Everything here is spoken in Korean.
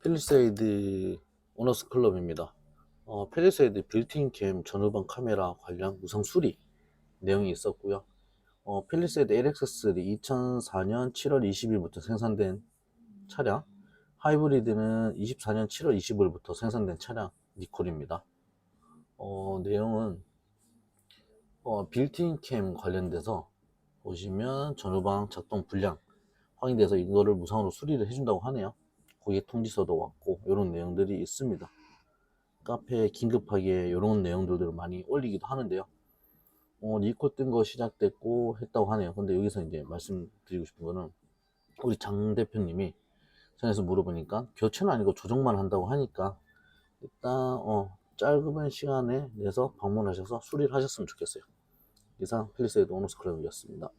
펠리세이드 오너스 클럽입니다. 펠리세이드 빌트인 캠 전후방 카메라 관련 무상 수리 내용이 있었고요. 펠리세이드 LX들이 2004년 7월 20일부터 생산된 차량, 하이브리드는 24년 7월 20일부터 생산된 차량 니콜입니다. 내용은 빌트인 캠 관련돼서 보시면 전후방 작동 불량 확인돼서 이거를 무상으로 수리를 해준다고 하네요. 고객 통지서도 왔고 이런 내용들이 있습니다. 카페에 긴급하게 이런 내용들을 많이 올리기도 하는데요. 니콜 뜬 거 시작됐고 했다고 하네요. 근데 여기서 이제 말씀드리고 싶은 거는 우리 장 대표님이 전에서 물어보니까 교체는 아니고 조정만 한다고 하니까 일단 짧은 시간에 내서 방문하셔서 수리를 하셨으면 좋겠어요. 이상 펠리세이드 오너스 클럽이었습니다.